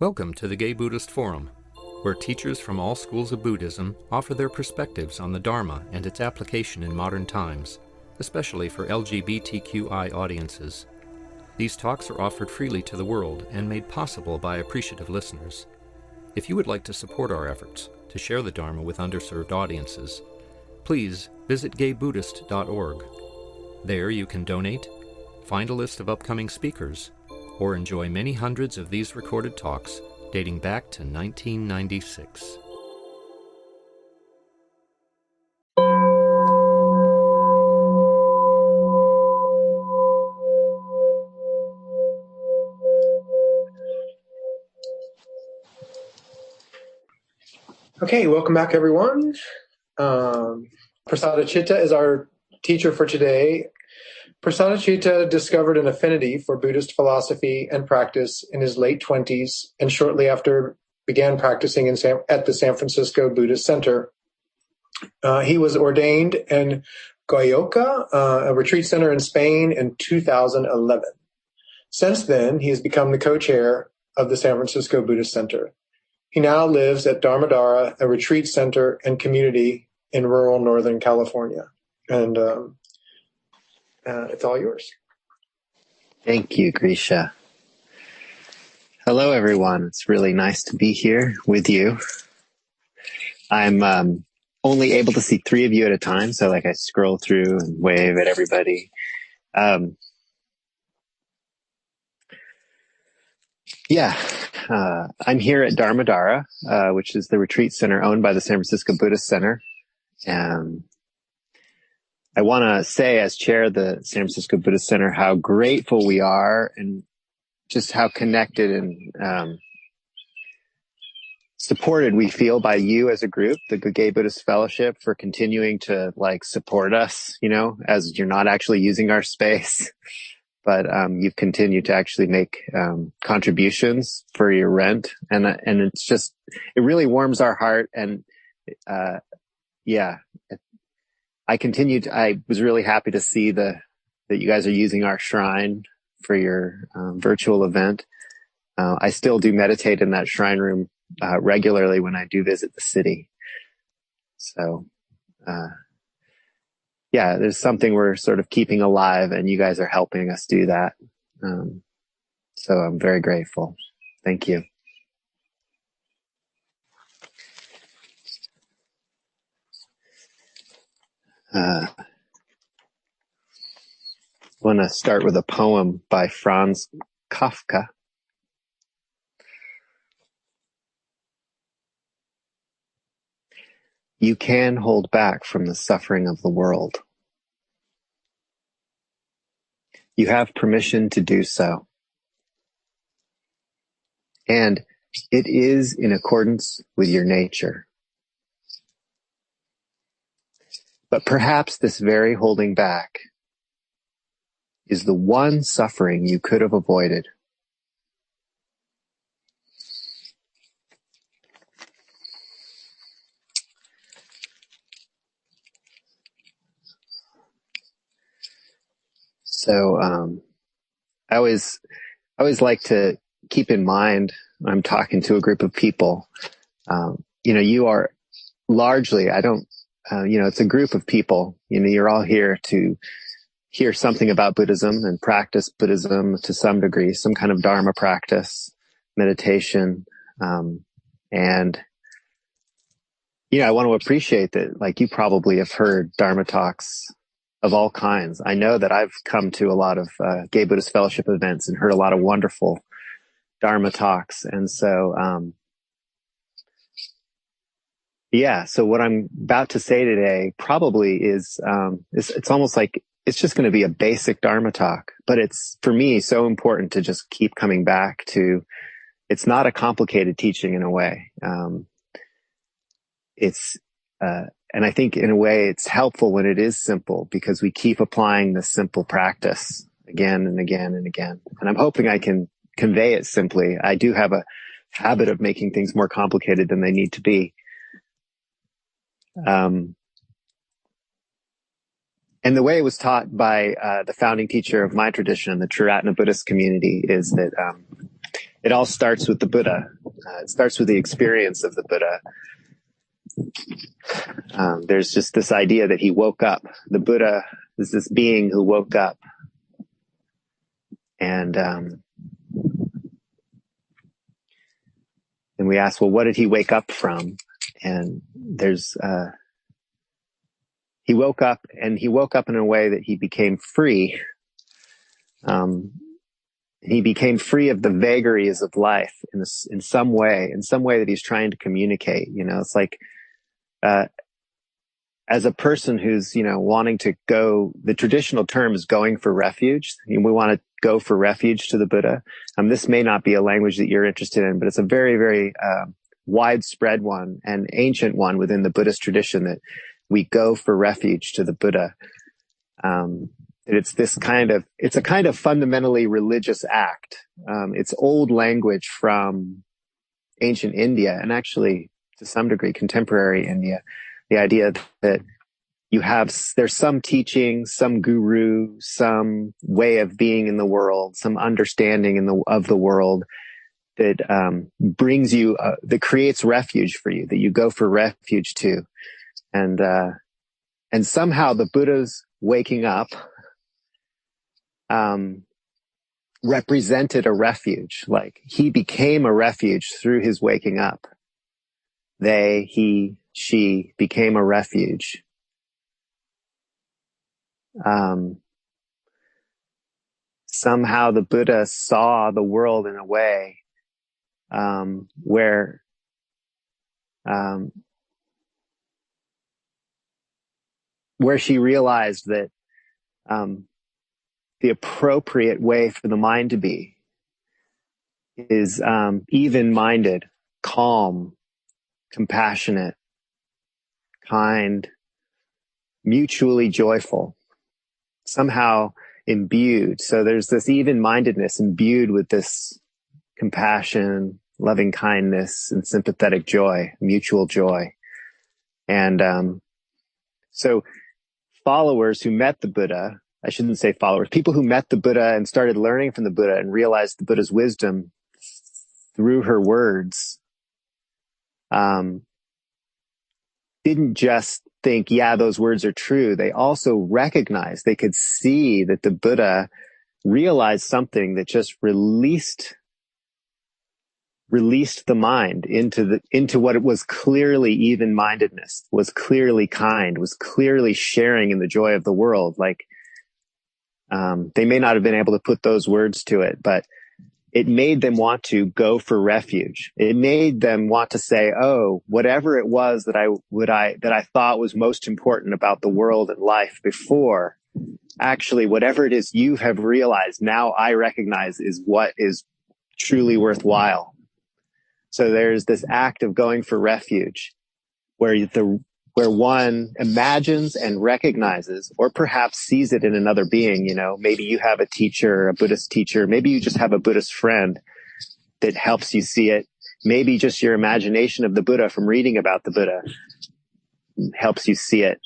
Welcome to the Gay Buddhist Forum, where teachers from all schools of Buddhism offer their perspectives on the Dharma and its application in modern times, especially for LGBTQI audiences. These talks are offered freely to the world and made possible by appreciative listeners. If you would like to support our efforts to share the Dharma with underserved audiences, please visit gaybuddhist.org. There you can donate, find a list of upcoming speakers, or enjoy many hundreds of these recorded talks dating back to 1996. Okay, welcome back, everyone. Prasadachitta is our teacher for today. Prasadachitta discovered an affinity for Buddhist philosophy and practice in his late 20s and shortly after began practicing at the San Francisco Buddhist Center. He was ordained in Goyoca, a retreat center in Spain, in 2011. Since then, he has become the co-chair of the San Francisco Buddhist Center. He now lives at Dharmadhara, a retreat center and community in rural Northern California. And it's all yours. Thank you, Grisha. Hello, everyone. It's really nice to be here with you. I'm only able to see 3 of you at a time, so I scroll through and wave at everybody. I'm here at Dharmadhara, which is the retreat center owned by the San Francisco Buddhist Center. I want to say, as chair of the San Francisco Buddhist Center, how grateful we are and just how connected and supported we feel by you as a group, the Gay Buddhist Fellowship, for continuing to support us, as you're not actually using our space. But you've continued to actually make contributions for your rent, and it's just, it really warms our heart. And I was really happy to see that you guys are using our shrine for your virtual event. I still do meditate in that shrine room regularly when I do visit the city. So there's something we're sort of keeping alive, and you guys are helping us do that. So I'm very grateful. Thank you. I want to start with a poem by Franz Kafka. You can hold back from the suffering of the world. You have permission to do so. And it is in accordance with your nature. But perhaps this very holding back is the one suffering you could have avoided. So I always like to keep in mind when I'm talking to a group of people, you are largely, it's a group of people, you're all here to hear something about Buddhism and practice Buddhism to some degree, some kind of Dharma practice, meditation. I want to appreciate that, you probably have heard Dharma talks of all kinds. I know that I've come to a lot of Gay Buddhist Fellowship events and heard a lot of wonderful Dharma talks. And so, so what I'm about to say today probably is, it's almost like it's just going to be a basic Dharma talk, but it's, for me, so important to just keep coming back to, it's not a complicated teaching in a way. And I think in a way it's helpful when it is simple, because we keep applying the simple practice again and again and again. And I'm hoping I can convey it simply. I do have a habit of making things more complicated than they need to be. And the way it was taught by the founding teacher of my tradition, the Triratna Buddhist Community, is that it all starts with the Buddha. It starts with the experience of the Buddha. There's just this idea that he woke up. The Buddha is this being who woke up. And we ask, well, what did he wake up from? And he woke up in a way that he became free. He became free of the vagaries of life in some way that he's trying to communicate. It's like, as a person who's, wanting to go, the traditional term is going for refuge. We want to go for refuge to the Buddha. This may not be a language that you're interested in, but it's a very, very, widespread one and ancient one within the Buddhist tradition, that we go for refuge to the Buddha. It's a kind of fundamentally religious act. It's old language from ancient India, and actually to some degree contemporary India. The idea that there's some teaching, some guru, some way of being in the world, some understanding of the world that brings you, that creates refuge for you, that you go for refuge to. And somehow the Buddha's waking up represented a refuge. Like, he became a refuge through his waking up. They, he, she became a refuge. Somehow the Buddha saw the world in a way where she realized that the appropriate way for the mind to be is even-minded, calm, compassionate, kind, mutually joyful, somehow imbued. So there's this even-mindedness imbued with this compassion, loving kindness, and sympathetic joy, mutual joy. And so followers who met the Buddha, I shouldn't say followers, people who met the Buddha and started learning from the Buddha and realized the Buddha's wisdom through her words, didn't just think, yeah, those words are true. They also recognized, they could see that the Buddha realized something that just released the mind into what it was clearly even-mindedness, was clearly kind, was clearly sharing in the joy of the world. Like, they may not have been able to put those words to it, but it made them want to go for refuge. It made them want to say, oh, whatever it was that I thought was most important about the world and life before, actually, whatever it is you have realized now I recognize is what is truly worthwhile. So there's this act of going for refuge where one imagines and recognizes, or perhaps sees it in another being. Maybe you have a teacher, a Buddhist teacher. Maybe you just have a Buddhist friend that helps you see it. Maybe just your imagination of the Buddha from reading about the Buddha helps you see it.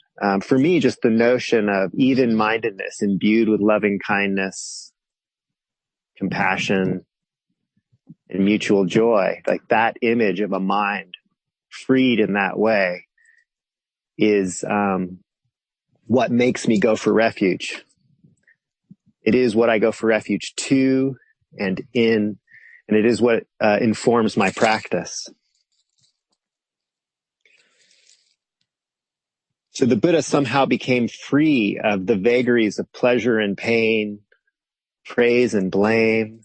For me, just the notion of even-mindedness imbued with loving kindness, compassion, and mutual joy, like that image of a mind freed in that way, is what makes me go for refuge. It is what I go for refuge to and in, and it is what informs my practice. So the Buddha somehow became free of the vagaries of pleasure and pain, praise and blame,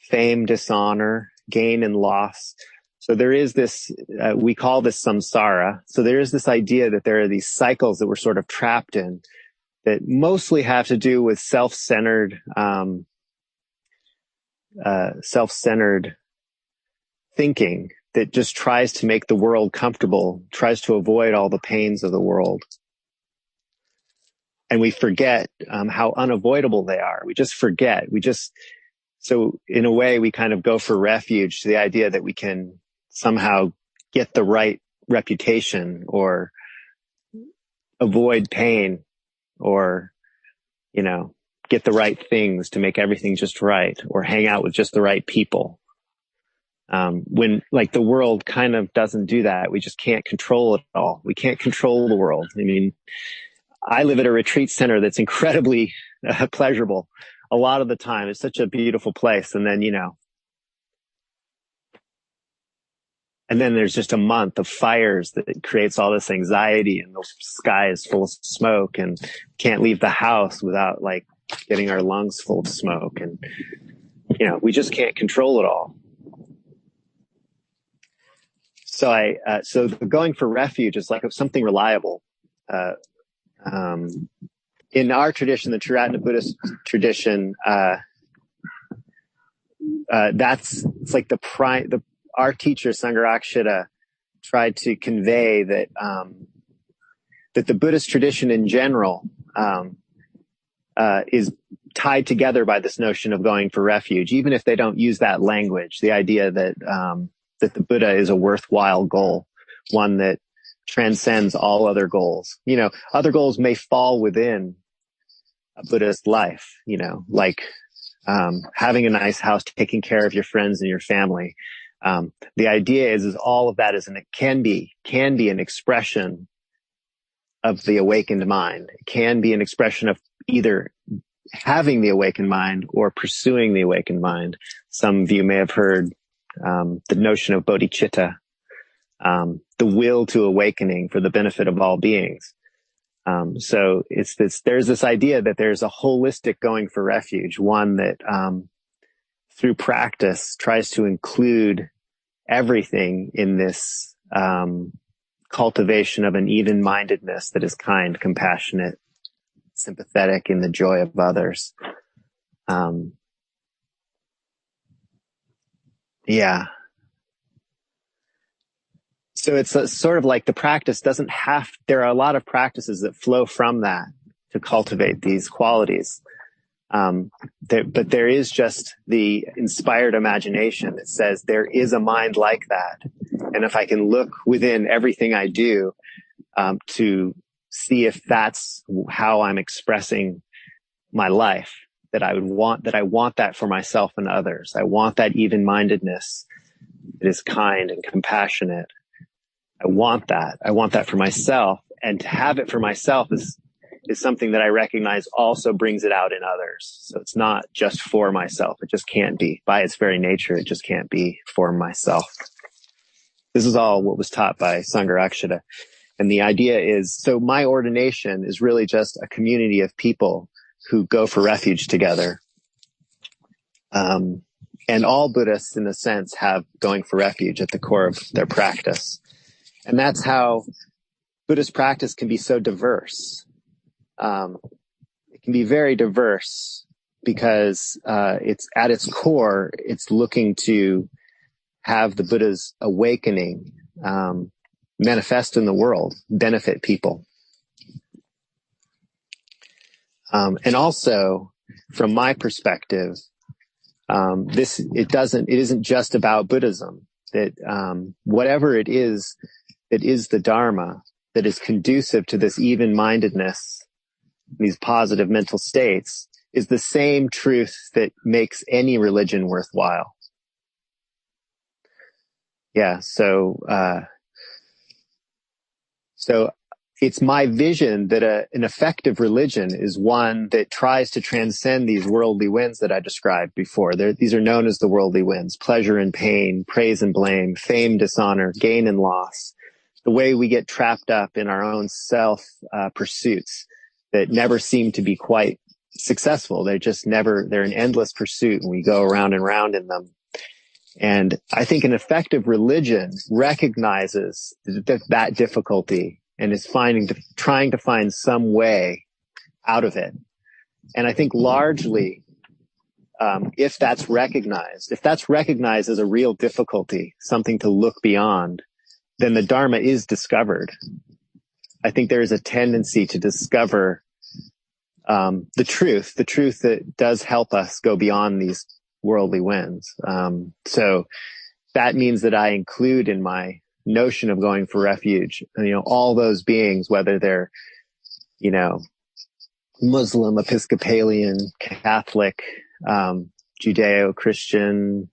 fame, dishonor, gain and loss. So there is this, we call this samsara. So there is this idea that there are these cycles that we're sort of trapped in that mostly have to do with self-centered thinking that just tries to make the world comfortable, tries to avoid all the pains of the world. And we forget how unavoidable they are. We just forget. So in a way, we kind of go for refuge to the idea that we can somehow get the right reputation or avoid pain or, get the right things to make everything just right, or hang out with just the right people. when like the world kind of doesn't do that. We just can't control it all. We can't control the world. I mean, I live at a retreat center that's incredibly pleasurable a lot of the time. It's such a beautiful place. And then, and then there's just a month of fires that creates all this anxiety, and the sky is full of smoke, and can't leave the house without like getting our lungs full of smoke. And, we just can't control it all. So so going for refuge is like something reliable. In our tradition, the Triratna Buddhist tradition, it's like our teacher, Sangharakshita, tried to convey that, that the Buddhist tradition in general, is tied together by this notion of going for refuge, even if they don't use that language, the idea that, that the Buddha is a worthwhile goal, one that transcends all other goals. Other goals may fall within a Buddhist life, like, having a nice house, taking care of your friends and your family. The idea is all of that can be an expression of the awakened mind. It can be an expression of either having the awakened mind or pursuing the awakened mind. Some of you may have heard, the notion of bodhicitta, the will to awakening for the benefit of all beings. So there's this idea that there's a holistic going for refuge, one that, through practice tries to include everything in this, cultivation of an even-mindedness that is kind, compassionate, sympathetic in the joy of others. Yeah. So it's sort of like the practice there are a lot of practices that flow from that to cultivate these qualities. But there is just the inspired imagination that says there is a mind like that. And if I can look within everything I do, to see if that's how I'm expressing my life, that I want that for myself and others. I want that even-mindedness that is kind and compassionate. I want that for myself, and to have it for myself is something that I recognize also brings it out in others. So it's not just for myself. It just can't be. By its very nature, it just can't be for myself. This is all what was taught by Sangharakshita. And the idea is, so my ordination is really just a community of people who go for refuge together. And all Buddhists, in a sense, have going for refuge at the core of their practice. And that's how Buddhist practice can be so diverse. It can be very diverse because it's at its core, it's looking to have the Buddha's awakening manifest in the world, benefit people. And also, from my perspective, it isn't just about Buddhism. That whatever it is that is the Dharma, that is conducive to this even-mindedness, these positive mental states, is the same truth that makes any religion worthwhile. Yeah, so it's my vision that an effective religion is one that tries to transcend these worldly winds that I described before. These are known as the worldly winds: pleasure and pain, praise and blame, fame, dishonor, gain and loss. The way we get trapped up in our own self pursuits that never seem to be quite successful. They're an endless pursuit, and we go around and round in them. And I think an effective religion recognizes that difficulty and is trying to find some way out of it. And I think largely, if that's recognized as a real difficulty, something to look beyond, then the Dharma is discovered. I think there is a tendency to discover the truth that does help us go beyond these worldly winds. So that means that I include in my notion of going for refuge, all those beings, whether they're, Muslim, Episcopalian, Catholic, Judeo-Christian,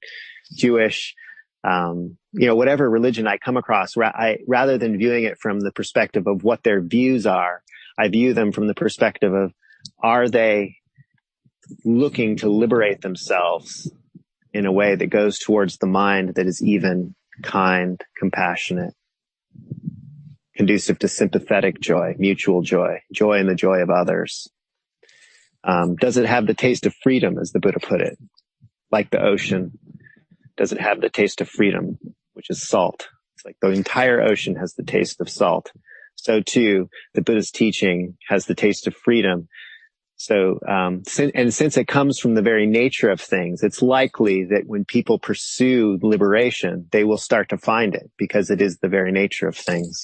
Jewish, Whatever religion I come across, rather than viewing it from the perspective of what their views are, I view them from the perspective of, are they looking to liberate themselves in a way that goes towards the mind that is even, kind, compassionate, conducive to sympathetic joy, mutual joy, joy in the joy of others? Does it have the taste of freedom, as the Buddha put it? Like the ocean, does it have the taste of freedom, which is salt? It's like the entire ocean has the taste of salt. So too, the Buddha's teaching has the taste of freedom. So, since it comes from the very nature of things, it's likely that when people pursue liberation, they will start to find it, because it is the very nature of things.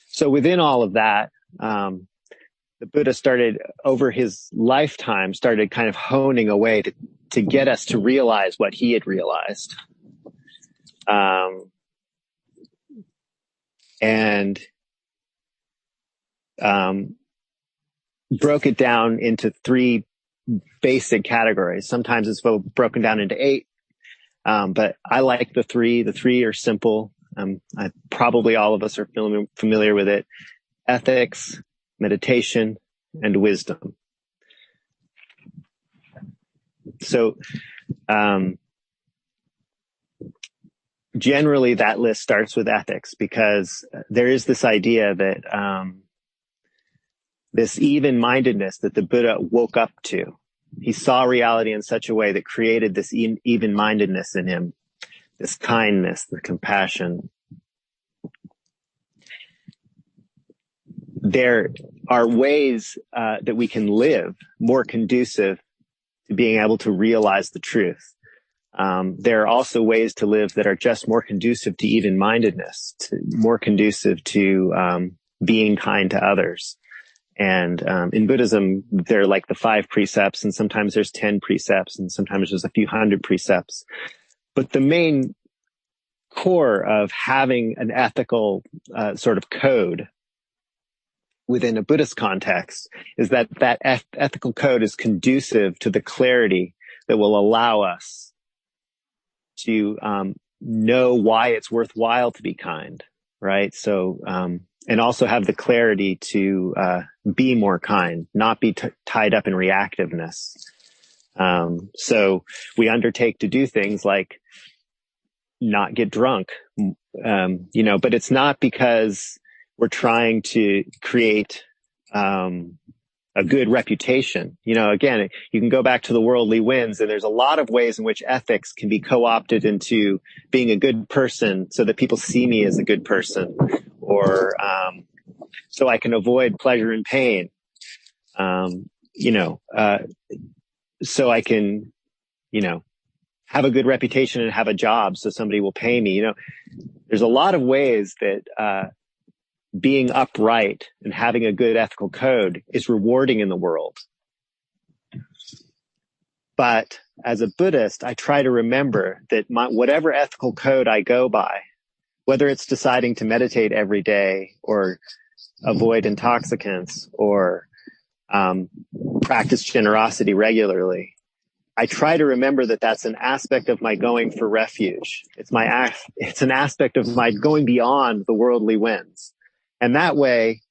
So within all of that, the Buddha started, over his lifetime, started kind of honing a way to get us to realize what he had realized. Broke it down into 3 basic categories. Sometimes it's broken down into 8. But I like the 3. The 3 are simple. Probably all of us are familiar with it. Ethics, meditation, and wisdom. So, generally that list starts with ethics, because there is this idea that, this even-mindedness that the Buddha woke up to. He saw reality in such a way that created this even-mindedness in him, this kindness, the compassion. There are ways that we can live more conducive to being able to realize the truth. There are also ways to live that are just more conducive to even-mindedness, more conducive to being kind to others. And in Buddhism, there are like the 5 precepts, and sometimes there's 10 precepts, and sometimes there's a few hundred precepts. But the main core of having an ethical sort of code within a Buddhist context is that ethical code is conducive to the clarity that will allow us to know why it's worthwhile to be kind, right? So, and also have the clarity to be more kind, not be tied up in reactiveness. So we undertake to do things like not get drunk, but it's not because we're trying to create a good reputation. Again, you can go back to the worldly winds, and there's a lot of ways in which ethics can be co-opted into being a good person so that people see me as a good person, or so I can avoid pleasure and pain, so I can, have a good reputation and have a job so somebody will pay me. There's a lot of ways that being upright and having a good ethical code is rewarding in the world. But as a Buddhist, I try to remember that whatever ethical code I go by, whether it's deciding to meditate every day or avoid intoxicants or practice generosity regularly, I try to remember that that's an aspect of my going for refuge. It's an aspect of my going beyond the worldly winds. And that way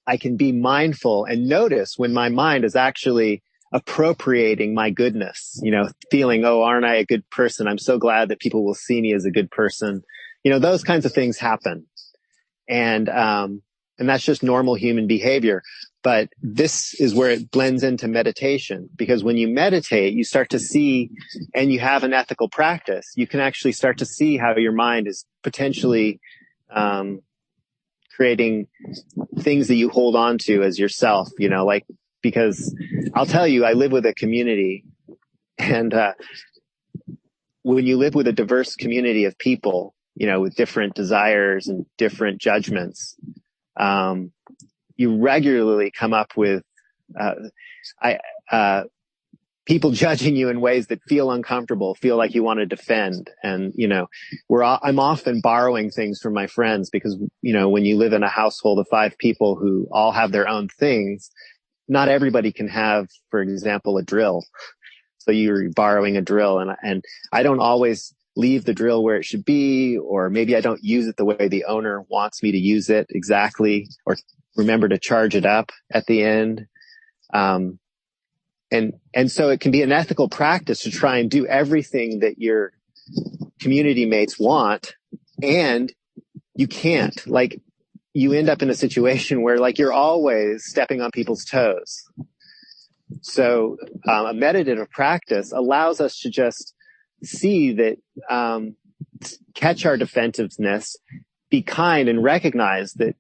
I can be mindful and notice when my mind is actually appropriating my goodness, feeling, oh, aren't I a good person? I'm so glad that people will see me as a good person. Those kinds of things happen. And that's just normal human behavior. But this is where it blends into meditation, because when you meditate, you start to see, and you have an ethical practice, you can actually start to see how your mind is potentially, creating things that you hold on to as yourself, because I'll tell you, I live with a community, and when you live with a diverse community of people, with different desires and different judgments, you regularly come up with people judging you in ways that feel uncomfortable, feel like you want to defend. And, I'm often borrowing things from my friends because, when you live in a household of 5 people who all have their own things, not everybody can have, for example, a drill. So you're borrowing a drill, and I don't always leave the drill where it should be, or maybe I don't use it the way the owner wants me to use it exactly, or remember to charge it up at the end. And so it can be an ethical practice to try and do everything that your community mates want, and you can't. Like, you end up in a situation where, like, you're always stepping on people's toes. So a meditative practice allows us to just see that, catch our defensiveness, be kind, and recognize that,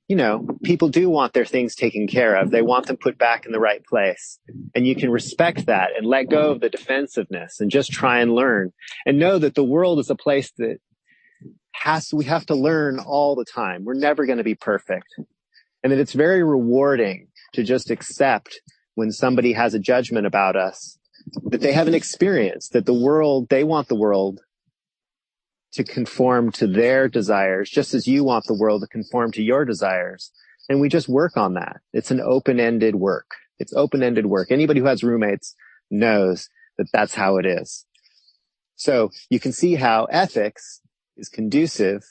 people do want their things taken care of. They want them put back in the right place. And you can respect that and let go of the defensiveness and just try and learn, and know that the world is a place that we have to learn all the time. We're never going to be perfect. And that it's very rewarding to just accept when somebody has a judgment about us, that they haven't experienced, that they want the world to conform to their desires, just as you want the world to conform to your desires. And we just work on that. It's an open-ended work. It's open-ended work. Anybody who has roommates knows that that's how it is. So you can see how ethics is conducive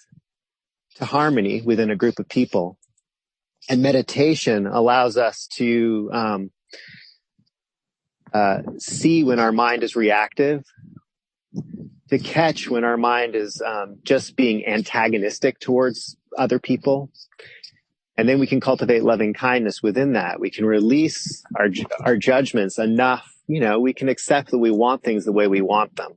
to harmony within a group of people. And meditation allows us to see when our mind is reactive, to catch when our mind is just being antagonistic towards other people. And then we can cultivate loving kindness within that. We can release our judgments enough, we can accept that we want things the way we want them.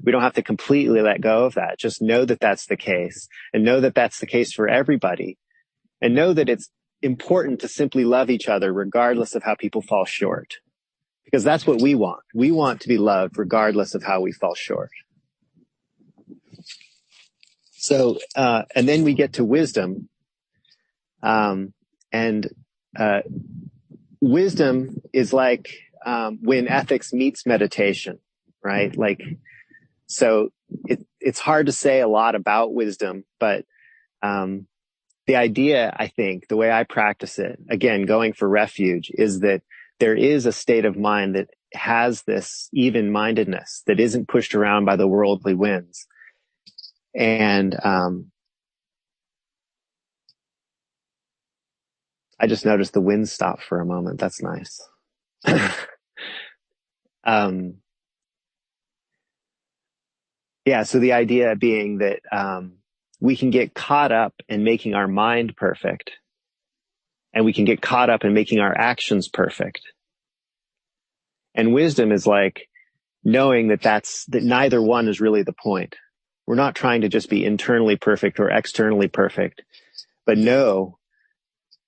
We don't have to completely let go of that. Just know that that's the case, and know that that's the case for everybody, and know that it's important to simply love each other regardless of how people fall short. Because that's what we want. We want to be loved regardless of how we fall short. So, and then we get to wisdom. Wisdom is like, when ethics meets meditation, right? So it's hard to say a lot about wisdom, but, the idea, I think, the way I practice it, again, going for refuge, is that there is a state of mind that has this even-mindedness that isn't pushed around by the worldly winds. And I just noticed the wind stopped for a moment. That's nice. So the idea being that we can get caught up in making our mind perfect, and we can get caught up in making our actions perfect. And wisdom is like knowing that neither one is really the point. We're not trying to just be internally perfect or externally perfect, but know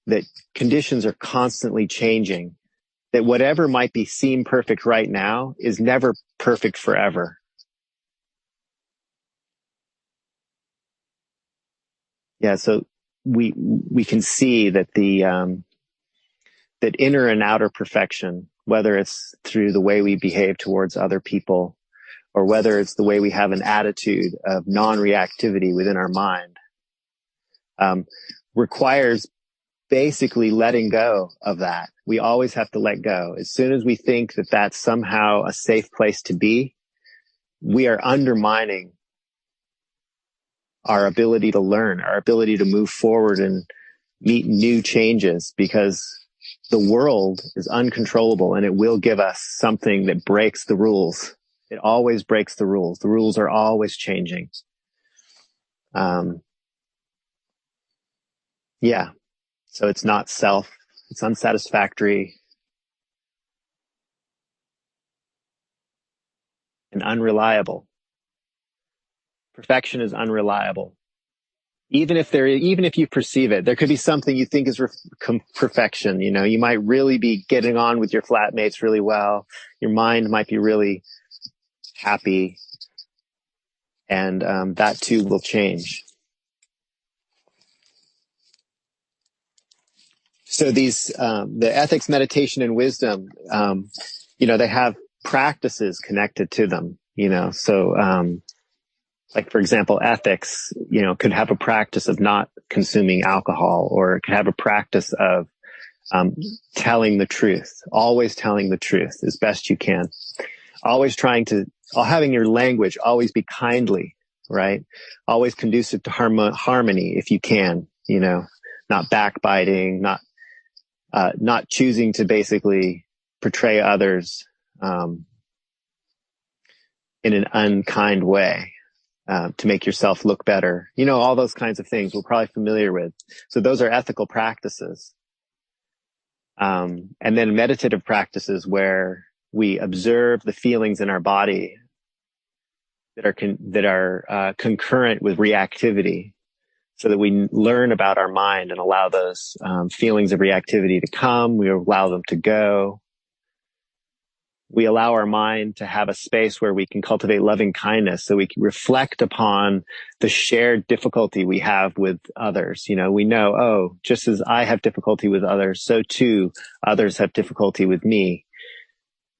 that conditions are constantly changing, that whatever might seem perfect right now is never perfect forever. Yeah, so we can see that that inner and outer perfection, whether it's through the way we behave towards other people, or whether it's the way we have an attitude of non-reactivity within our mind, requires basically letting go of that. We always have to let go. As soon as we think that that's somehow a safe place to be, we are undermining our ability to learn, our ability to move forward and meet new changes, because the world is uncontrollable, and it will give us something that breaks the rules. It always breaks the rules. The rules are always changing. So it's not self. It's unsatisfactory and unreliable. Perfection is unreliable. Even if you perceive it, there could be something you think is perfection. You might really be getting on with your flatmates really well. Your mind might be really happy, and that too will change. So these, the ethics, meditation, and wisdom, they have practices connected to them. So like, for example, ethics, could have a practice of not consuming alcohol, or it could have a practice of telling the truth, always telling the truth as best you can. always having your language always be kindly, right? Always conducive to harmony if you can, not backbiting, not choosing to basically portray others, in an unkind way, to make yourself look better. All those kinds of things we're probably familiar with. So those are ethical practices. And then meditative practices where we observe the feelings in our body that are concurrent with reactivity, so that we learn about our mind and allow those feelings of reactivity to come. We allow them to go. We allow our mind to have a space where we can cultivate loving kindness, so we can reflect upon the shared difficulty we have with others. We know, just as I have difficulty with others, so too others have difficulty with me.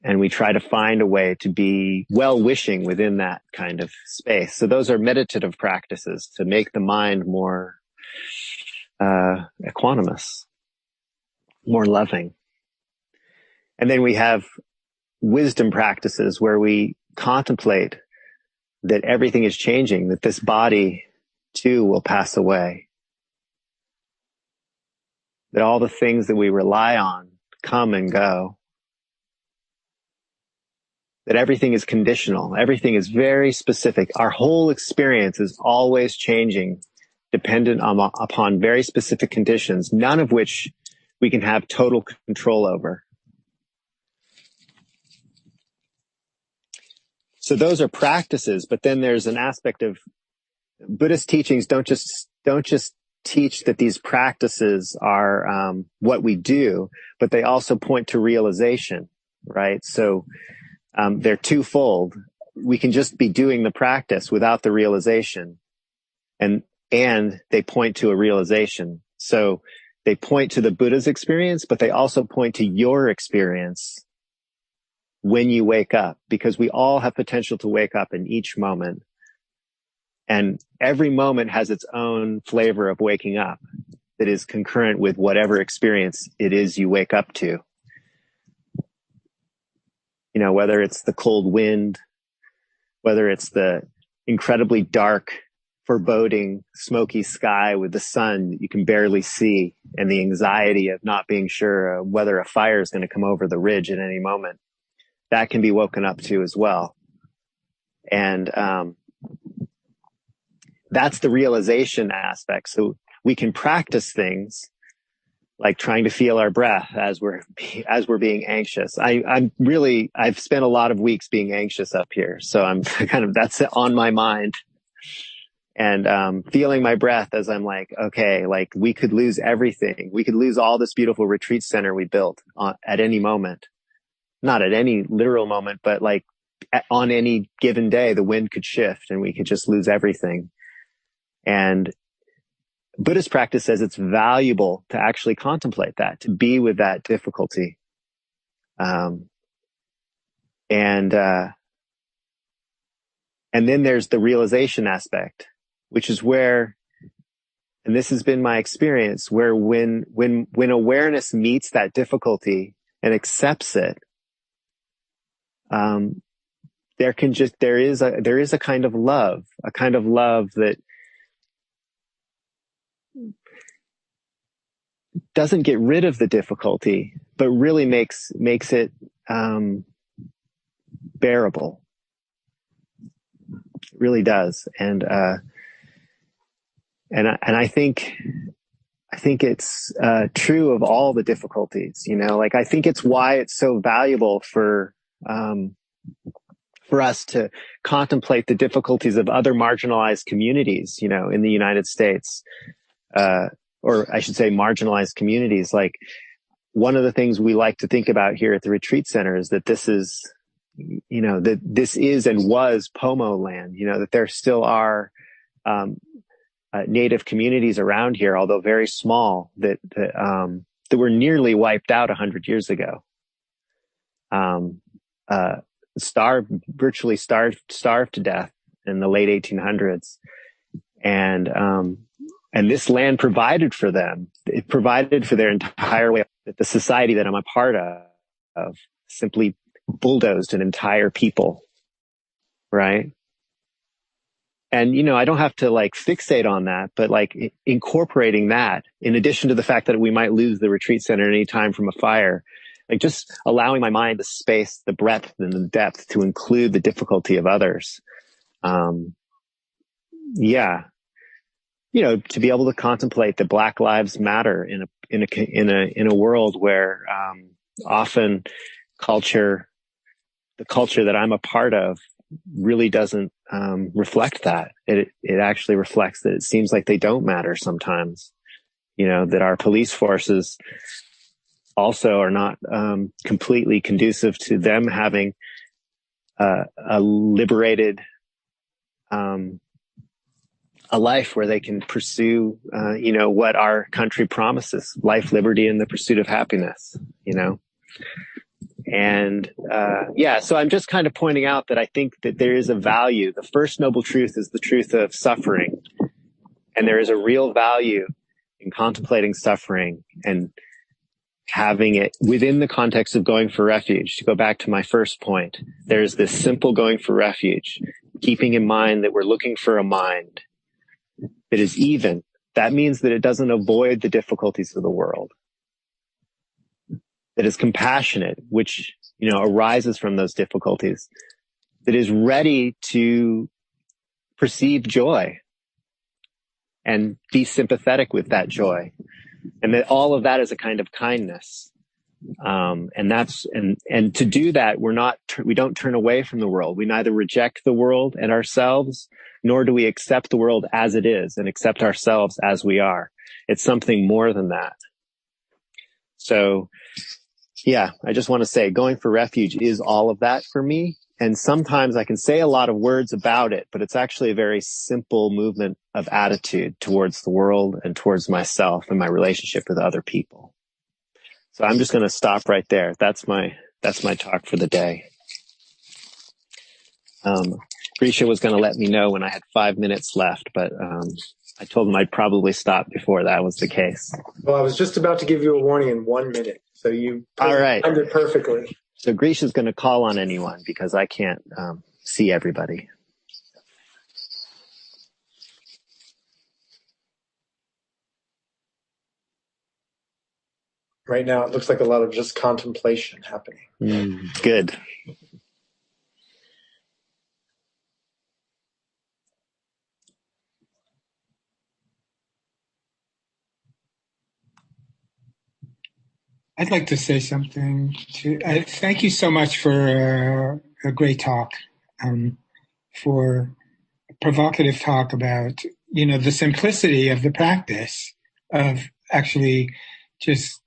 And we try to find a way to be well-wishing within that kind of space. So those are meditative practices to make the mind more equanimous, more loving. And then we have wisdom practices where we contemplate that everything is changing, that this body too will pass away, that all the things that we rely on come and go, that everything is conditional, everything is very specific. Our whole experience is always changing, dependent upon very specific conditions, none of which we can have total control over. So those are practices, but then there's an aspect of Buddhist teachings don't just teach that these practices are what we do, but they also point to realization, right? So they're twofold. We can just be doing the practice without the realization, and they point to a realization. So they point to the Buddha's experience, but they also point to your experience when you wake up, because we all have potential to wake up in each moment. And every moment has its own flavor of waking up that is concurrent with whatever experience it is you wake up to. Whether it's the cold wind, whether it's the incredibly dark, foreboding, smoky sky with the sun that you can barely see, and the anxiety of not being sure whether a fire is going to come over the ridge at any moment. That can be woken up to as well. And that's the realization aspect. So we can practice things like trying to feel our breath as we're being anxious. I've spent a lot of weeks being anxious up here. So I'm that's on my mind. And feeling my breath as I'm like, okay, like we could lose everything. We could lose all this beautiful retreat center we built at any moment. Not at any literal moment, but like on any given day, the wind could shift and we could just lose everything. And Buddhist practice says it's valuable to actually contemplate that, to be with that difficulty. And then there's the realization aspect, which is where, and this has been my experience, where when awareness meets that difficulty and accepts it, there is a kind of love that doesn't get rid of the difficulty, but really makes it bearable. It really does. And I think it's true of all the difficulties, I think it's why it's so valuable for us to contemplate the difficulties of other marginalized communities, in the United States, or I should say marginalized communities. Like, one of the things we like to think about here at the retreat center is that this is, that this is and was Pomo land, that there still are, native communities around here, although very small, that were nearly wiped out 100 years ago. Virtually starved to death in the late 1800s. And this land provided for them. It provided for their entire way. The society that I'm a part of simply bulldozed an entire people, right? And, I don't have to like fixate on that, but like incorporating that in addition to the fact that we might lose the retreat center any time from a fire, like just allowing my mind the space, the breadth and the depth to include the difficulty of others. To be able to contemplate that Black Lives Matter in a world where, often the culture that I'm a part of really doesn't reflect that. It actually reflects that it seems like they don't matter sometimes. That our police forces also are not completely conducive to them having a liberated a life where they can pursue what our country promises: life, liberty, and the pursuit of happiness. And so I'm just kind of pointing out that I think that there is a value. The first noble truth is the truth of suffering. And there is a real value in contemplating suffering and having it within the context of going for refuge. To go back to my first point, there's this simple going for refuge, keeping in mind that we're looking for a mind that is even. That means that it doesn't avoid the difficulties of the world, that is compassionate, which, arises from those difficulties, that is ready to perceive joy and be sympathetic with that joy. And that all of that is a kind of kindness. And to do that, we don't turn away from the world. We neither reject the world and ourselves, nor do we accept the world as it is and accept ourselves as we are. It's something more than that. So, I just want to say going for refuge is all of that for me. And sometimes I can say a lot of words about it, but it's actually a very simple movement of attitude towards the world and towards myself and my relationship with other people. So I'm just going to stop right there. That's my talk for the day. Grisha was going to let me know when I had 5 minutes left, but I told him I'd probably stop before that was the case. Well, I was just about to give you a warning in 1 minute, so you timed it perfectly. So Grisha's going to call on anyone because I can't see everybody. Right now, it looks like a lot of just contemplation happening. Good. I'd like to say something. Thank you so much for a great talk, for a provocative talk about, the simplicity of the practice of actually just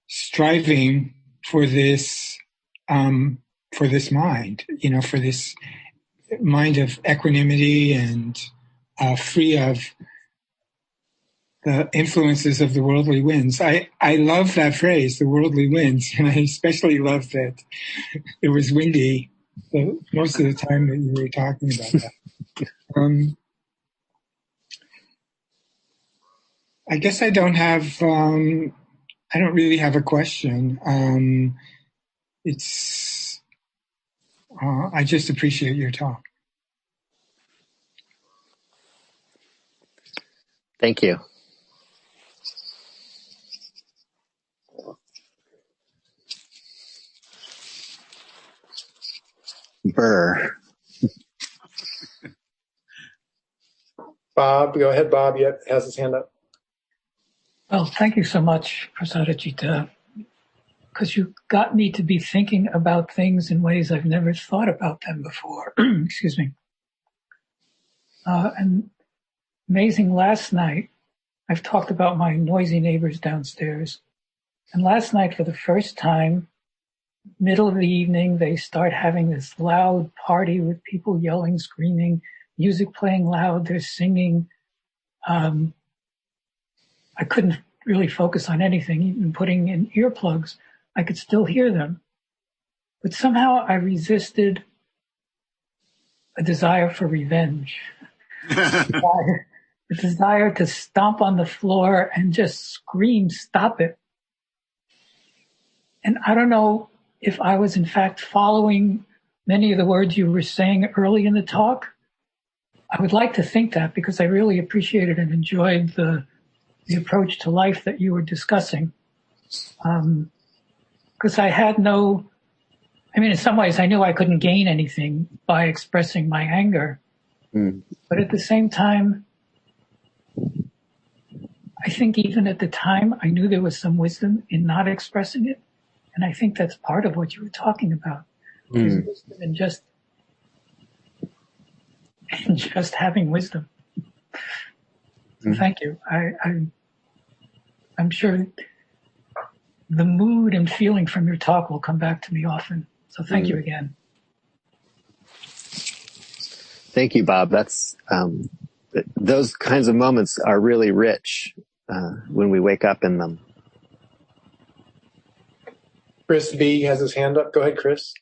striving for this mind, for this mind of equanimity and free of the influences of the worldly winds. I love that phrase, the worldly winds, and I especially love that it was windy most of the time that you were talking about that. I guess I don't really have a question. I just appreciate your talk. Thank you. Burr. Bob, go ahead. Bob has his hand up. Well, thank you so much, Prasadachitta, because you got me to be thinking about things in ways I've never thought about them before. Excuse me. And amazing, last night, I've talked about my noisy neighbors downstairs. And last night, for the first time, middle of the evening, they start having this loud party with people yelling, screaming, music playing loud, they're singing. I couldn't really focus on anything, even putting in earplugs. I could still hear them. But somehow I resisted a desire for revenge, a desire to stomp on the floor and just scream, stop it. And I don't know if I was in fact following many of the words you were saying early in the talk. I would like to think that, because I really appreciated and enjoyed the approach to life that you were discussing. Because I had in some ways I knew I couldn't gain anything by expressing my anger. But at the same time, I think even at the time, I knew there was some wisdom in not expressing it. And I think that's part of what you were talking about. Is wisdom in just having wisdom. So thank you. I'm sure the mood and feeling from your talk will come back to me often. So thank you again. Thank you, Bob. That's those kinds of moments are really rich when we wake up in them. Chris B has his hand up. Go ahead, Chris.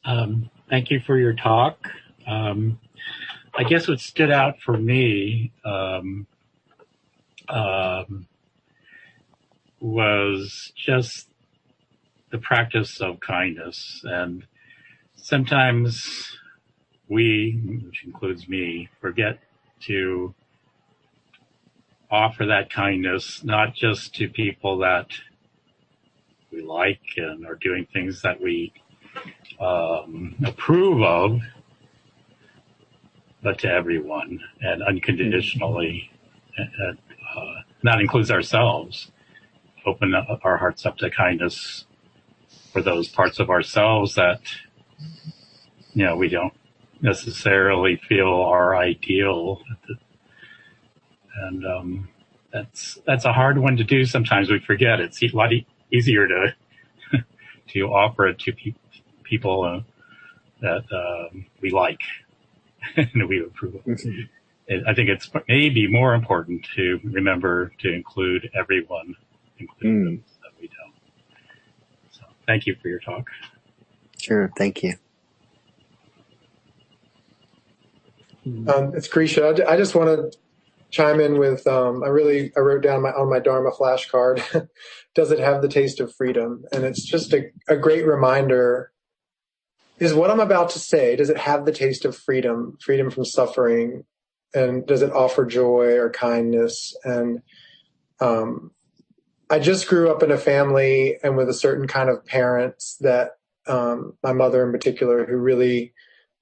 Thank you for your talk. I guess what stood out for me was just the practice of kindness. And sometimes we, which includes me, forget to offer that kindness, not just to people that we like and are doing things that we approve of, but to everyone and unconditionally. And that includes ourselves. Open our hearts up to kindness for those parts of ourselves that, we don't necessarily feel are ideal. And that's a hard one to do. Sometimes we forget. It's a lot easier to offer it to people that we like and we approve of. I think it's maybe more important to remember to include everyone, including those that we don't. So thank you for your talk. Sure, thank you. It's Grisha. I just want to chime in with, I wrote down on my Dharma flashcard, does it have the taste of freedom? And it's just a great reminder. Is what I'm about to say, does it have the taste of freedom from suffering? And does it offer joy or kindness? And I just grew up in a family and with a certain kind of parents that my mother in particular, who really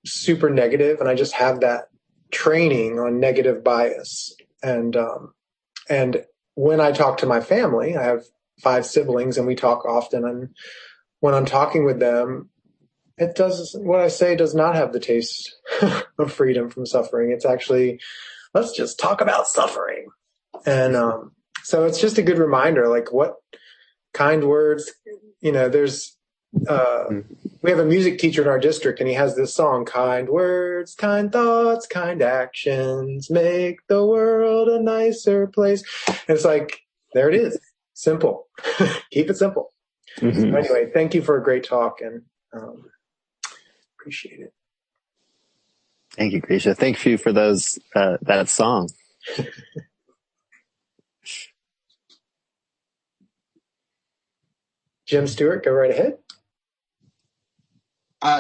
super negative, and I just have that training on negative bias. And when I talk to my family, I have 5 siblings and we talk often, and when I'm talking with them, what I say does not have the taste of freedom from suffering. It's actually, let's just talk about suffering. And so it's just a good reminder, like what kind words, there's, we have a music teacher in our district and he has this song, kind words, kind thoughts, kind actions, make the world a nicer place. And it's like, there it is. Simple. Keep it simple. So anyway, thank you for a great talk, and appreciate it. Thank you, Grisha. Thank you for those that song. Jim Stewart, go right ahead.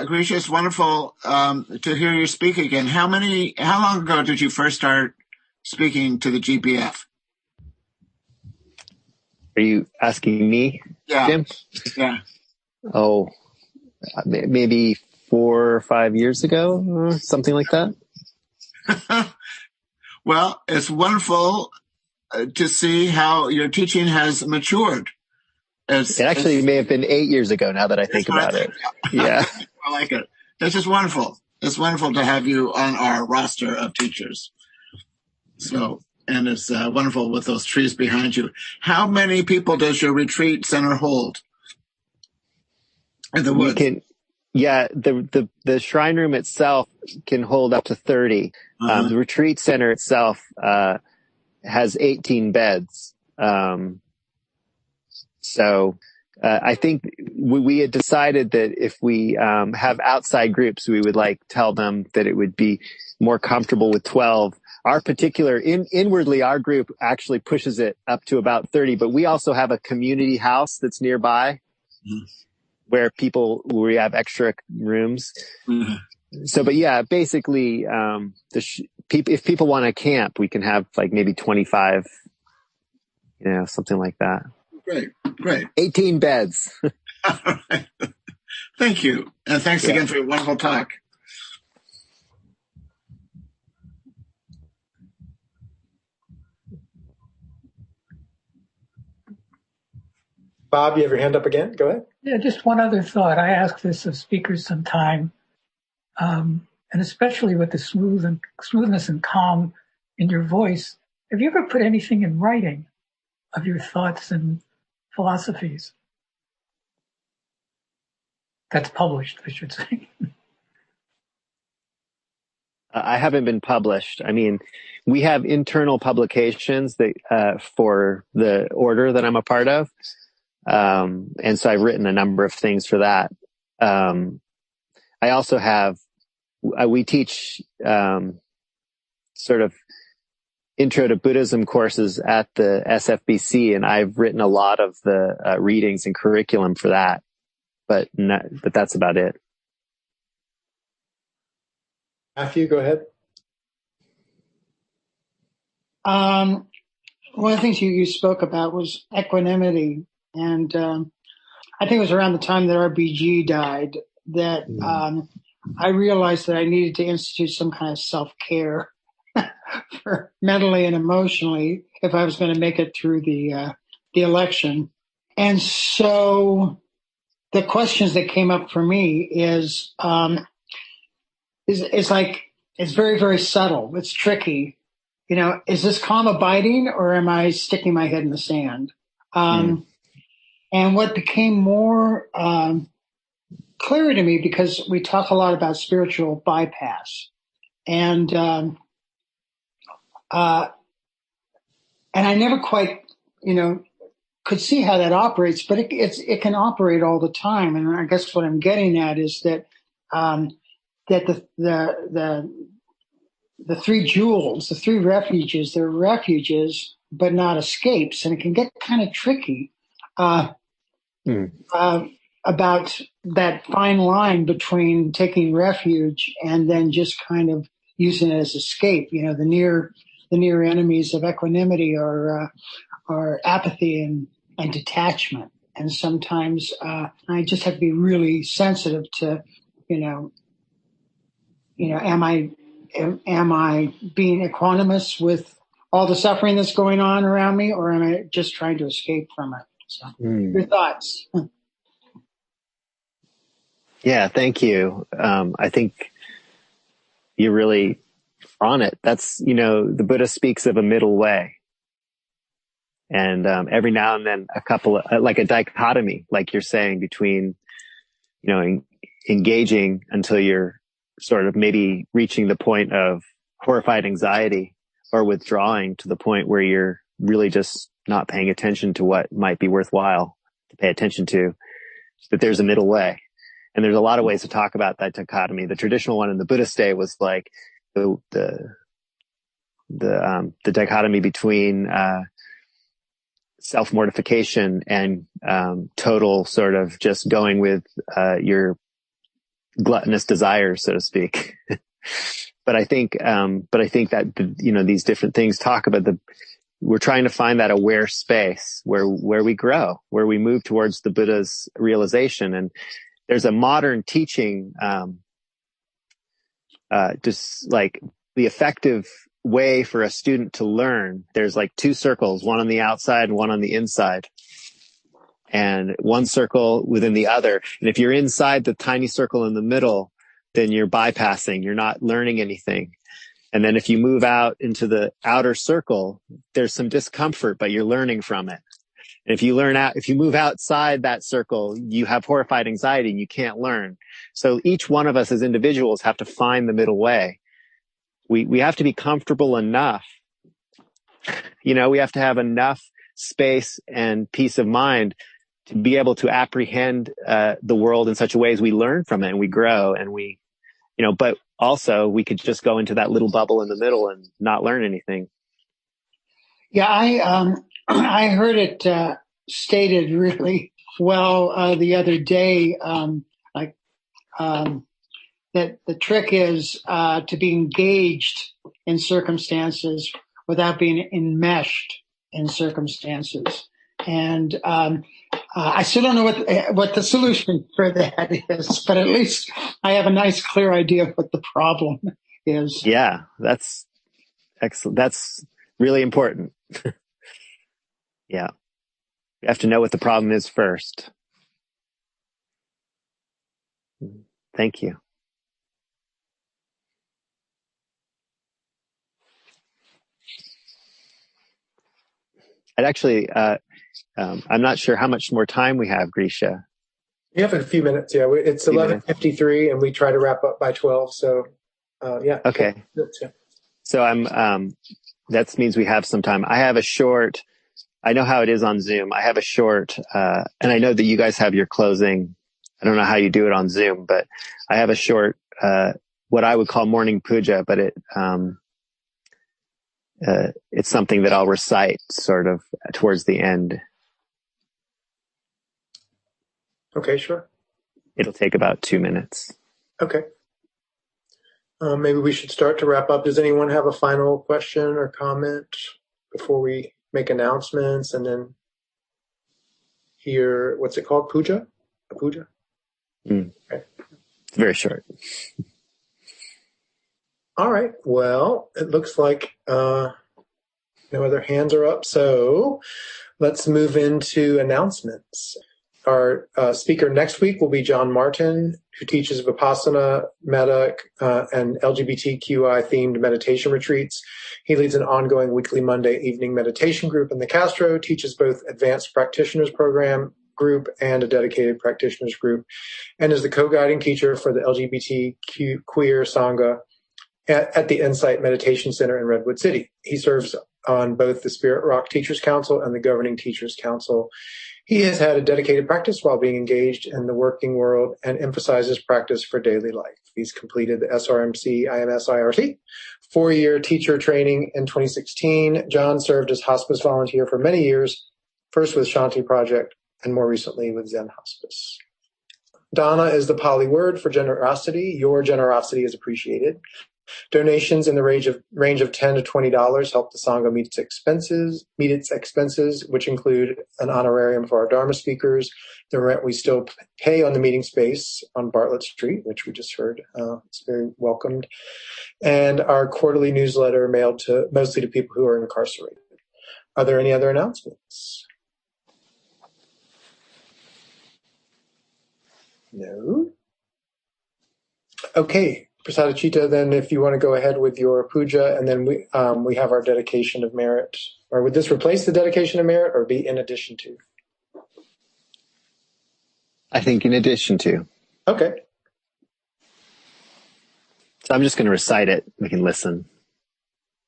Grisha, it's wonderful to hear you speak again. How long ago did you first start speaking to the GBF? Are you asking me, Jim? Yeah. Oh, maybe 4 or 5 years ago, or something like that. Well, it's wonderful to see how your teaching has matured. It actually may have been 8 years ago now that I think about it. Yeah. I like it. That's just wonderful. It's wonderful to have you on our roster of teachers. So, and it's wonderful with those trees behind you. How many people does your retreat center hold in the woods? The shrine room itself can hold up to 30. The retreat center itself has 18 beds. So I think we had decided that if we have outside groups, we would tell them that it would be more comfortable with 12. Our particular, inwardly, our group actually pushes it up to about 30, but we also have a community house that's nearby. where we have extra rooms. Mm-hmm. So, but yeah, basically, if people want to camp, we can have like maybe 25, something like that. Great. 18 beds. All right. Thank you. And thanks again for your wonderful talk. Bob, you have your hand up again? Go ahead. Yeah, just one other thought. I ask this of speakers sometime, and especially with the smoothness and calm in your voice. Have you ever put anything in writing of your thoughts and philosophies? That's published, I should say. I haven't been published. I mean, we have internal publications that for the order that I'm a part of. And so I've written a number of things for that. I also we teach, sort of intro to Buddhism courses at the SFBC, and I've written a lot of the readings and curriculum for that, but that's about it. Matthew, go ahead. One of the things you spoke about was equanimity. And I think it was around the time that RBG died that I realized that I needed to institute some kind of self-care for mentally and emotionally if I was going to make it through the election. And so the questions that came up for me is it's very, very subtle. It's tricky. Is this calm abiding, or am I sticking my head in the sand? And what became more clear to me, because we talk a lot about spiritual bypass, and I never quite, could see how that operates, but it can operate all the time. And I guess what I'm getting at is that the three jewels, the three refuges, they're refuges, but not escapes. And it can get kind of tricky about that fine line between taking refuge and then just kind of using it as escape. The near enemies of equanimity are apathy and detachment. And sometimes I just have to be really sensitive to, am I being equanimous with all the suffering that's going on around me, or am I just trying to escape from it? So, your thoughts? Yeah, thank you. I think you're really on it. That's, the Buddha speaks of a middle way. And every now and then like a dichotomy, like you're saying, between, engaging until you're sort of maybe reaching the point of horrified anxiety, or withdrawing to the point where you're really just not paying attention to what might be worthwhile to pay attention to, that there's a middle way. And there's a lot of ways to talk about that dichotomy. The traditional one in the Buddhist day was like the dichotomy between self-mortification and total sort of just going with your gluttonous desires, so to speak. But I think that these different things talk about we're trying to find that aware space where we grow, where we move towards the Buddha's realization. And there's a modern teaching, just like the effective way for a student to learn. There's like two circles, one on the outside and one on the inside, and one circle within the other. And if you're inside the tiny circle in the middle, then you're bypassing, you're not learning anything. And then if you move out into the outer circle, there's some discomfort, but you're learning from it. And if you move outside that circle, you have horrified anxiety and you can't learn. So each one of us as individuals have to find the middle way. We have to be comfortable enough. We have to have enough space and peace of mind to be able to apprehend the world in such a way as we learn from it and we grow, and but also we could just go into that little bubble in the middle and not learn anything. Yeah, I heard it stated really well the other day, that the trick is to be engaged in circumstances without being enmeshed in circumstances. And I still don't know what the solution for that is, but at least I have a nice, clear idea of what the problem is. Yeah, that's excellent. That's really important. Yeah. You have to know what the problem is first. Thank you. I'd actually, I'm not sure how much more time we have, Grisha. We have a few minutes. Yeah, it's 11:53, and we try to wrap up by 12. So, yeah. Okay. Yeah. So that means we have some time. I have a short. I know how it is on Zoom. I have a short, and I know that you guys have your closing. I don't know how you do it on Zoom, but I have a short, what I would call morning puja, but it's something that I'll recite sort of towards the end. Okay, sure. It'll take about 2 minutes. Okay. Maybe we should start to wrap up. Does anyone have a final question or comment before we make announcements and then hear, what's it called? Puja? A puja? Okay. It's very short. All right. Well, it looks like no other hands are up. So let's move into announcements. Our speaker next week will be John Martin, who teaches Vipassana, Metta, and LGBTQI-themed meditation retreats. He leads an ongoing weekly Monday evening meditation group in the Castro, teaches both advanced practitioners program group and a dedicated practitioners group, and is the co-guiding teacher for the LGBTQ queer sangha at the Insight Meditation Center in Redwood City. He serves on both the Spirit Rock Teachers Council and the Governing Teachers Council. He has had a dedicated practice while being engaged in the working world and emphasizes practice for daily life. He's completed the SRMC IMS IRT 4-year teacher training in 2016. John served as hospice volunteer for many years, first with Shanti Project and more recently with Zen Hospice. Dana is the Pali word for generosity. Your generosity is appreciated. Donations in the range of $10 to $20 help the Sangha meet its expenses, which include an honorarium for our Dharma speakers, the rent we still pay on the meeting space on Bartlett Street, which we just heard. It's very welcomed. And our quarterly newsletter mailed mostly to people who are incarcerated. Are there any other announcements? No? Okay. Prasadachitta, then if you want to go ahead with your puja, and then we have our dedication of merit. Or would this replace the dedication of merit or be in addition to? I think in addition to. Okay. So I'm just going to recite it. We can listen.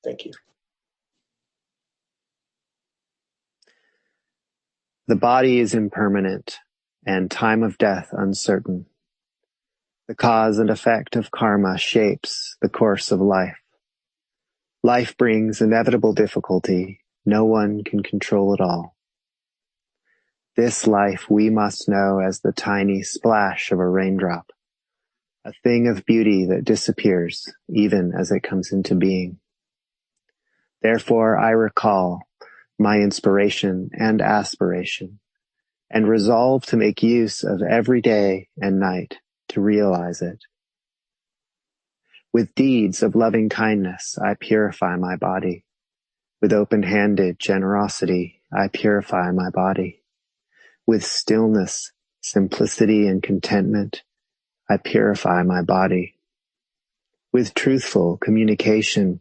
Thank you. The body is impermanent and time of death uncertain. The cause and effect of karma shapes the course of life. Life brings inevitable difficulty. No one can control it all. This life we must know as the tiny splash of a raindrop, a thing of beauty that disappears even as it comes into being. Therefore I recall my inspiration and aspiration and resolve to make use of every day and night to realize it. With deeds of loving kindness, I purify my body. With open-handed generosity, I purify my body. With stillness, simplicity, and contentment, I purify my body. With truthful communication,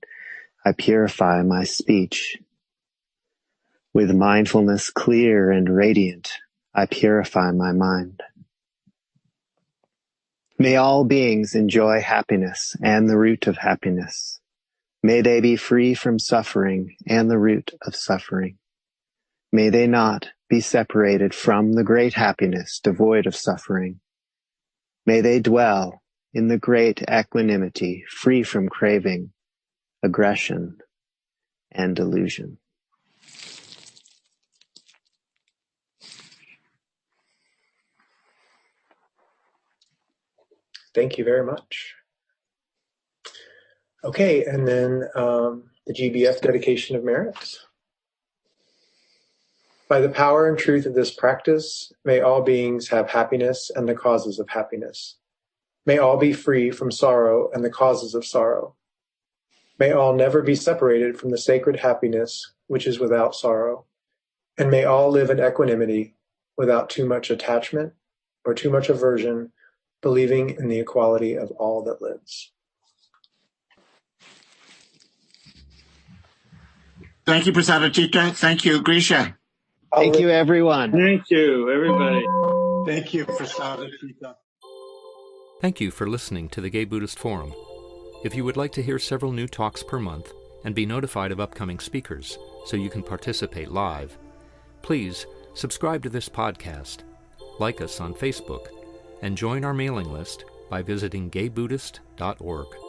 I purify my speech. With mindfulness clear and radiant, I purify my mind. May all beings enjoy happiness and the root of happiness. May they be free from suffering and the root of suffering. May they not be separated from the great happiness devoid of suffering. May they dwell in the great equanimity free from craving, aggression, and delusion. Thank you very much. Okay, and then the GBF dedication of merits. By the power and truth of this practice, may all beings have happiness and the causes of happiness. May all be free from sorrow and the causes of sorrow. May all never be separated from the sacred happiness which is without sorrow. And may all live in equanimity without too much attachment or too much aversion, believing in the equality of all that lives. Thank you, Prasadachitta. Thank you, Grisha. Thank you, everyone. Thank you, everybody. Thank you, Prasadachitta. Thank you for listening to the Gay Buddhist Forum. If you would like to hear several new talks per month and be notified of upcoming speakers so you can participate live, please subscribe to this podcast, like us on Facebook, and join our mailing list by visiting gaybuddhist.org.